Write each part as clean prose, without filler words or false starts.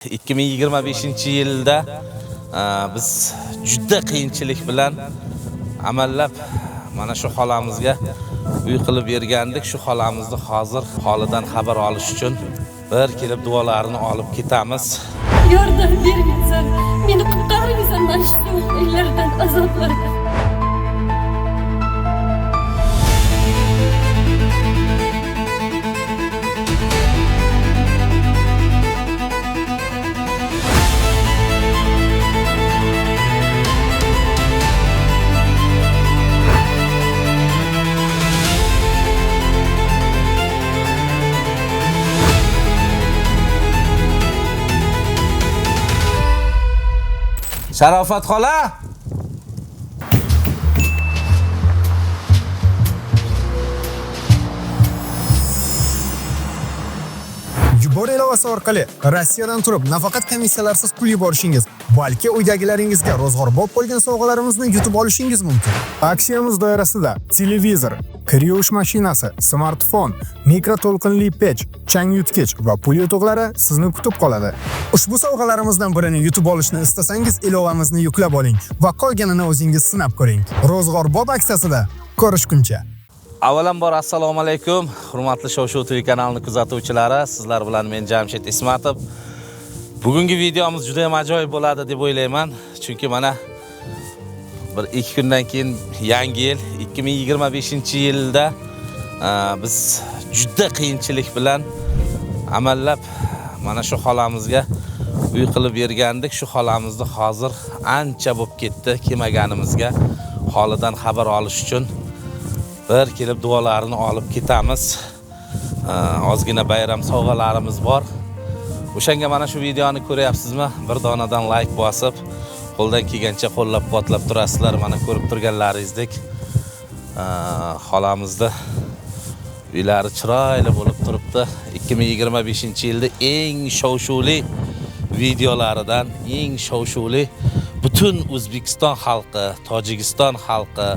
2025-yilda biz juda qiyinchilik bilan amallab mana shu xolamizga uy qilib bergandik. Shu xolamizni hozir holidan xabar olish uchun bir kelib duolarini olib ketamiz. Yordam bergizlar, meni qutqargizlar mana shu uylardan, azoblardan. Sharofat xola. Yubor ilovasi orqali Rossiyadan turib nafaqat komissiyalarsiz pul yuborishingiz, balki uydagilaringizga ro'zg'orbob bo'lgan sovg'alarimizni yutib olishingiz mumkin. Aksiyamiz doirasida televizor, kir yuvish mashinasi, smartfon, mikroto'lqinli pech, chang yutgich va pul yutuqlari sizni kutib qoladi. Ushbu sovg'alarimizdan birini yutib olishni istasangiz, ilovamizni yuklab oling va qolganini o'zingiz sinab ko'ring. Ro'zg'orbob aksiyasida ko'rishguncha. Avvalambor assalomu alaykum, hurmatli Shov TV kanalining kuzatuvchilari, sizlar bilan men Jamshid Ismatov. Bugungi videomiz juda ham ajoyib bo'ladi deb o'ylayman, chunki mana bir 2 kundan keyin yangi yil 2025-yilda biz juda qiyinchilik bilan amallab mana shu xolamizga uy qilib bergandik. Shu xolamizni hozir ancha bo'lib ketdi kelmaganimizga, holidan xabar olish uchun bir kelib duolarini olib ketamiz. Ozgina bayram sovg'alarimiz bor. O'shanga mana shu videoni ko'ryapsizmi? Bir donadan like bosib, qo'ldan kelgancha qo'llab-quvvatlab turasizlar. Mana ko'rib turganlaringizdek, xolamizni uylari chiroyli bo'lib turibdi. 2025-yilda eng shov-shuvli videolaridan, eng shov-shuvli butun O'zbekiston xalqi, Tojikiston xalqi,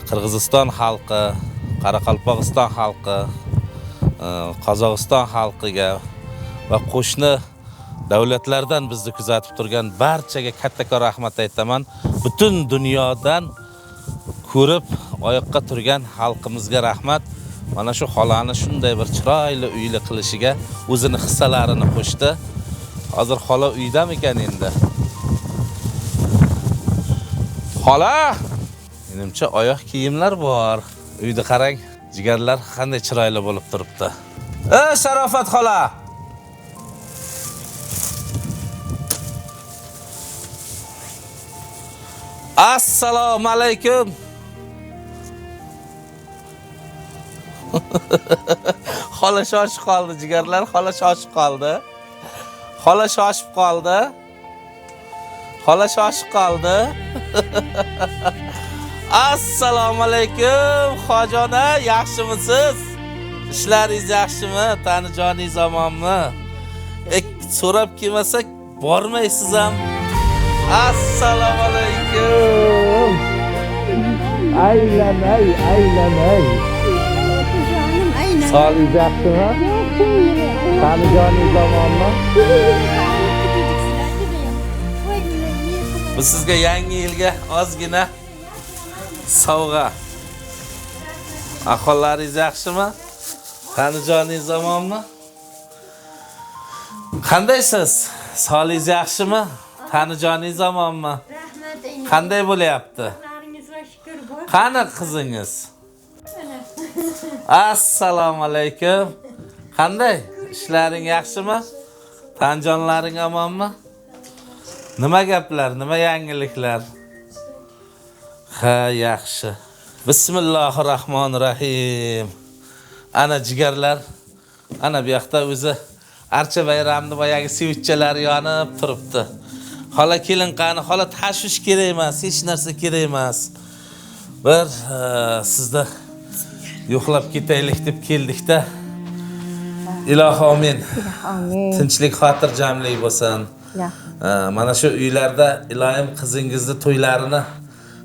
Qirg'iziston xalqi, Qoraqalpog'iston xalqi, Qozog'iston xalqiga va qo'shni davlatlardan bizni kuzatib turgan barchaga kattakon rahmat aytaman. Butun dunyodan ko'rib oyoqqa turgan xalqimizga rahmat. Mana shu xolani shunday bir chiroyli uyli qilishiga o'zini hissalarini qo'shdi. Hozir xola uydami ekan endi? Xola! Menimcha oyoq kiyimlar bor. Uyda qarang, jigarlar qanday chiroyli bo'lib turibdi. Sharofat xola. Assalomu alaykum. Xola shoshib qoldi jigarlar, xola shoshib qoldi. Xola shoshib qoldi. Xola shoshib qoldi. Assalomu alaykum, xojona, yaxshimisiz? Ishlaringiz yaxshimi? Tanijoningiz omonmi? So'rab kelmasak bormaysiz ham. Assalomu alaykum. Aylanay. Jonim, aylanay. Sog'ligingiz yaxshimi? Tanijoningiz omonmi? Biz sizga yangi yilga ozgina sovg'a. Ahvollaringiz yaxshimi? Tanijoningiz omonmi? Qandaysiz? Sog'ligingiz yaxshimi? Tanijoningiz omonmi? Rahmat. Qanday bo'lyapti? Laringizga shukr bor. Qani qizingiz? Assalomu alaykum. Qanday? Ishlaring yaxshimi? Tanjonlaring omonmi? Nima gaplar, nima yangiliklar? Ha, yaxshi. Bismillahirrohmanirrohim. Ana jigarlar, ana bu yoqda o'zi archa bayramni boyagi sevitchalari yonib turibdi. Xola kelin qani, xola tashvish kerak emas, hech narsa kerak emas. Bir sizda yo'qlab ketaylik deb keldik-da. Ilohi amin. Amin. Tinchlik, xotirjamlik bo'lsin. Mana sşu uylarda ilohim qizingizni to'ylarini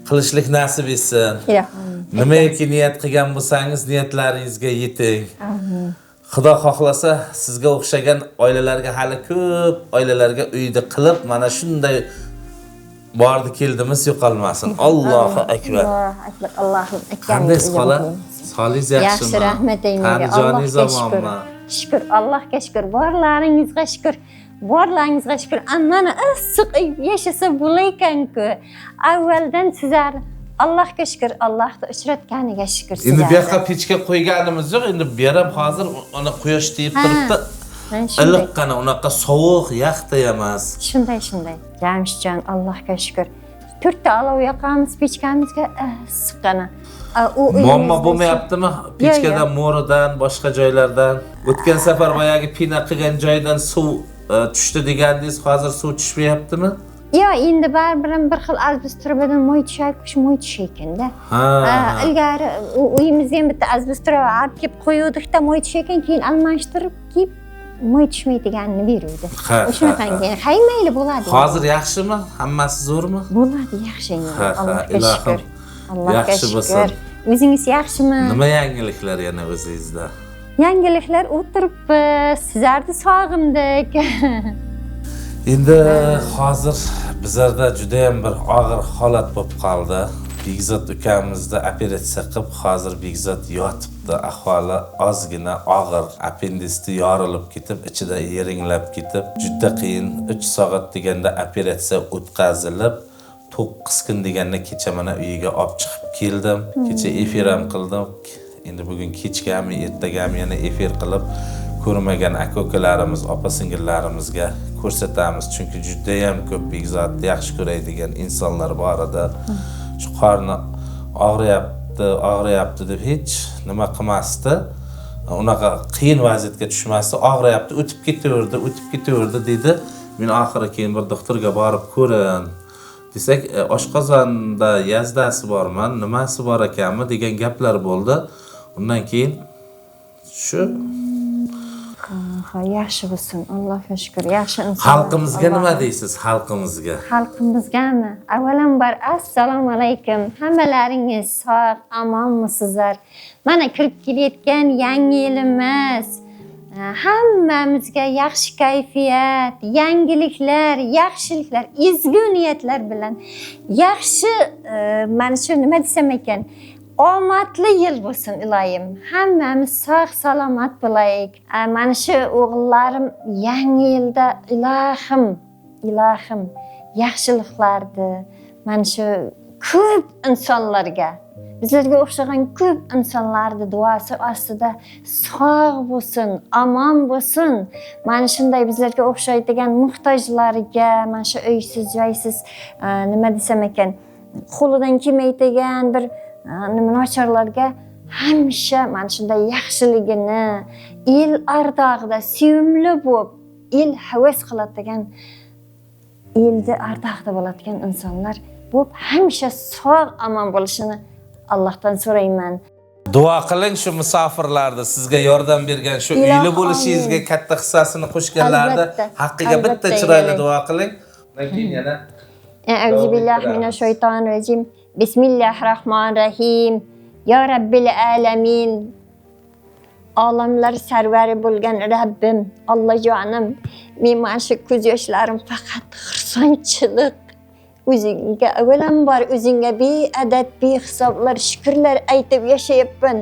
qilishlik nasib etsin. Nimaiki niyat qilgan bo'lsangiz niyatlaringizga yeting. Xudo xohlasa sizga o'xshagan oilalarga hali ko'p oilalarga uyda qilib mana shunday bordi keldimiz yo'qolmasin. Allohu akbar. Allohu akbar. Allohim akbar. Qanday xola? Solingiz yaxshimi? Yaxshi, rahmat aytmayga. Joningiz omonmi? Shukr, Allohga shukr. Borlaringizga shukr. Borlaringizga shukr. Mana issiq yashasa bo'laykan-ku. Avvaldan sizlar Allohga shukr, Allohni uchratganiga shukr. Endi bu yoqqa pechga qo'yganimiz yo'q. Endi bu ham hozir ona quyosh tegib turibdi. Iliqqana, unaqa sovuq, yaxta emas. Shunday. Jamshidjon, Allohga shukr. 4 ta olov yoqamiz pechkamizga issiqqana. Muammo bo'lmayaptimi? Pechkadan, mo'ridan, boshqa joylardan. O'tgan safar boyagi pina qilgan joydan suv tushdi degandingiz, hozir suv tushmayaptimi? Yo, endi baribir bir xil azbestrobadan mo'y tushay ekanda. Ilgari uyimizga ham bitta azbestroba olib kelib qo'yuvdik-da, mo'y tushay ekan, keyin almashtirib kelib mo'y tushmaydiganini beruvdi. O'shunaqangi keyin haymayli bo'ladi. Hozir yaxshimi? Hammasi zo'rmi? Bo'ladi, yaxshi endi. Allohga shukr. Allohga yaxshi bo'lsin. O'zingiz yaxshimi? Nima yangiliklar yana o'zingizda? Yangiliklar o'tiribmiz. Sizlarni sog'indik. Endi hozir bizlarda juda ham bir og'ir holat bo'lib qoldi. Begzod ukamizda operatsiya qilib, hozir Begzod yotibdi. Ahvoli ozgina og'ir. Appendisti yorilib ketib, ichida yeringlab ketib, juda qiyin. 3 soat deganda operatsiya o'tkazilib, 9 kun deganda kecha mana uyiga olib chiqib keldim. Kecha efir ham qildim. Endi bugun kechgami, ertagami yana efir qilib ko'rmagan aka-ukalarimiz, opa-singillarimizga ko'rsatamiz. Chunki juda ham ko'p Begzodni yaxshi ko'radigan insonlar bor edi. Shu qorni og'riyapti deb hech nima qilmasdi. Unaqa qiyin vaziyatga tushmasdi. Og'riyapti, o'tib ketaverdi dedi. Men oxiri keyin bir doktorga borib ko'rin. Desak, oshqozonda yazdasi bormi, nimasi bor ekanmi degan gaplar bo'ldi. Undan keyin shu yaxshi bo'lsin. Allohga shukr. Yaxshi inson. Xalqimizga nima deysiz, xalqimizga? Xalqimizgami? Avvalambor assalomu alaykum. Hammalaringiz sog', omonmisizlar? Mana kirib kelayotgan yangi yilimiz hammamizga yaxshi kayfiyat, yangiliklar, yaxshiliklar, ezgu niyatlar bilan yaxshi mana shu nima desam ekan, omadli yil bo'lsin iloyim. Hammamiz sog' salomat bo'laylik. Mana shu o'g'illarim yangi yilda ilohim yaxshiliklarni mana shu ko'p insonlarga, bizlarga o'xshagan ko'p insonlarni duosi ostida sog' bo'lsin, omon bo'lsin. Mana shunday bizlarga o'xshaydigan muhtojlarga, mana shu uysiz, joysiz nima desam ekan, qo'lidan kelmaydigan bir nacharlarga hamisha mana shunday yaxshiligini, el ardog'ida sevimli bo'lib, el havas qiladigan, elni ardog'ida bo'ladigan insonlar bo'lib, hamisha sog' omon bo'lishini Allohdan so'rayman. Duo qiling shu musofirlarni, sizga yordam bergan, shu uyli bo'lishingizga katta hissasini qo'shganlarni haqqiga bitta chiroyli duo qiling. Undan keyin yana A'udzu billahi minash shaytonir rojim. Bismillahirrahmanirrahim. Ya Rabbil alamin. Olamlar sarvari bo'lgan Rabbim, Allohjonim, men mana shu ko'z yoshlarim faqat xursandchilik. O'zingga avvalambor o'zingga beadad behisoblar shukrlar aytib yashayapman.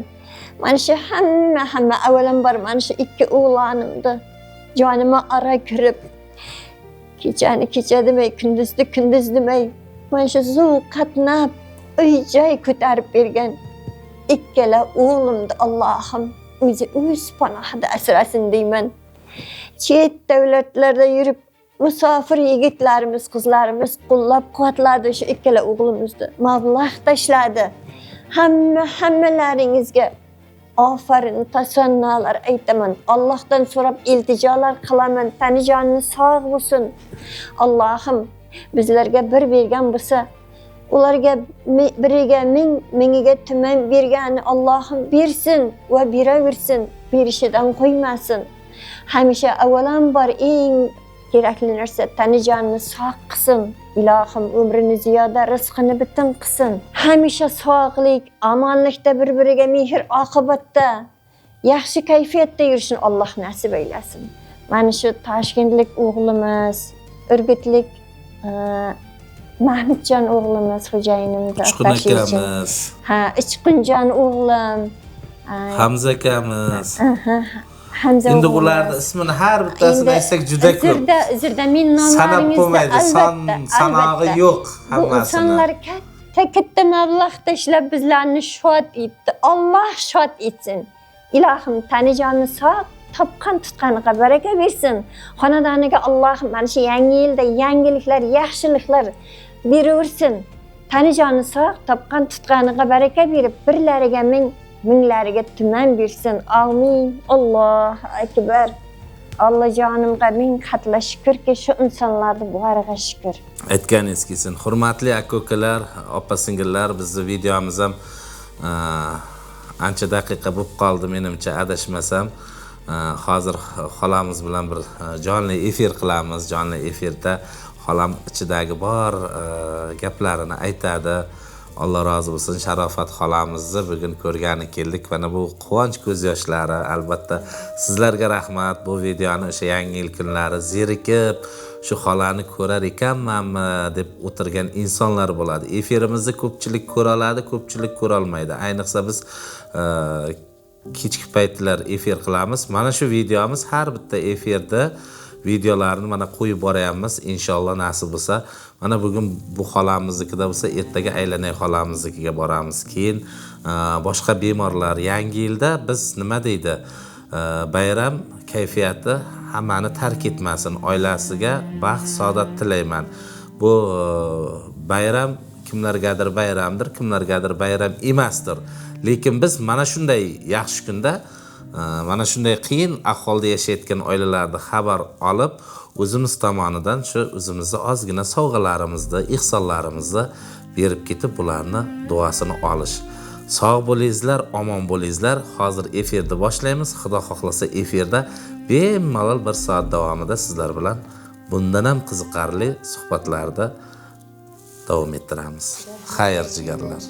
Mana shu hamma avvalambor mana shu 2 o'g'lonimni jonima ara kirib, kechani kecha demay, kunduzni kunduz demay, mana shu suv qatnab uy-joy ko'tarib bergan 2 o'g'limni Allohim o'zi o'z panohida asrasin deyman. Chet davlatlarda yurib musofir yigitlarimiz, qizlarimiz qo'llab-quvvatladi shu 2 o'g'limizni. Mablag' tashladi. Hammalaringizga ofarin, tasannolar aytaman. Allohdan so'rab iltijolar qilaman. Tanijoningiz sog' bo'lsin. Allohim bizlarga bir bergan bo'lsa, ularga biriga mingiga tuman bergani Allohim bersin va beraversin, berishidan qo'ymasin. Hamisha avvalambor eng kerakli narsa tanijoninni sog' qilsin. Ilohim umrini ziyoda, rizqini bitin qilsin. Hamisha sog'lik, omonlikda bir-biriga mehr oqibatda yaxshi kayfiyatda yurishini Alloh nasib eylesin. Mana shu Toshkentlik o'g'limiz, Urgutlik Mahmudjon o'g'limiz, xo'jayinimiz, Uchqun akamiz, ha, Uchqunjon o'g'lim, Hamza akamiz. Hamza Endi o'g'limiz. bularning ismini har bittasini aytsak juda ko'p. Zirda men Sanab nomlaringizni bo'lmaydi, sanog'i yo'q Bu hammasini. insonlar katta mablag' tashlab bizlarni shod etdi. Alloh shod etsin. Ilohim tanijonni sog' topgan tutganiga baraka bersin. Xonadoniga Allohim mana shu yangi yilda yangiliklar, yaxshiliklar beraversin. Tanijonni sog' topgan tutganiga baraka berib, birlariga minglariga tuman bersin. Amin. Allohu akbar. Allah jonimga ming qatla shukrki, shu insonlarni boriga shukr. Aytganingiz kelsin. Hurmatli aka-ukalar, opa-singillar, bizning videomiz ham ancha daqiqa bo'lib qoldi menimcha, adashmasam. Hozir xolamiz bilan bir jonli efir qilamiz. Jonli efirda xolam ichidagi bor gaplarini aytadi. Alloh rozi bo'lsin. Sharofat xolamizni bugun ko'rgani keldik. Mana bu quvonch ko'z yoshlari. Albatta sizlarga rahmat. Bu videoni o'sha yangi yil kunlari zerikib shu xolani ko'rar ekanmanmi deb o'tirgan insonlar bo'ladi. Efirimizni ko'pchilik ko'ra oladi, ko'pchilik ko'ra olmaydi. Ayniqsa biz kechki paytlar efir qilamiz. Mana shu videomiz har bitta efirda videolarni mana qo'yib boryapmiz. Inshaalloh nasib bo'lsa, mana bugun bu xolamiznikida bo'lsa, ertaga aylanay xolamiznikiga boramiz. Keyin boshqa bemorlar yangi yilda biz nima deydi? Bayram kayfiyati hammani tark etmasin. Oilasiga baxt, saodat tilayman. Bu bayram kimlargadir bayramdir, kimlargadir bayram emasdir. Lekin biz mana shunday yaxshi kunda, mana shunday qiyin ahvolda yashayotgan oilalarni xabar olib, o'zimiz tomonidan shu o'zimizni ozgina sovg'alarimizni, ihsonlarimizni berib ketib, bularni duosini olish. Sog' bo'lingizlar, omon bo'lingizlar. Hozir efirni boshlaymiz. Xudo xohlasa efirda bemalol 1 soat davomida sizlar bilan bundan ham qiziqarli suhbatlarda davom ettiramiz. Xayr jigarlar.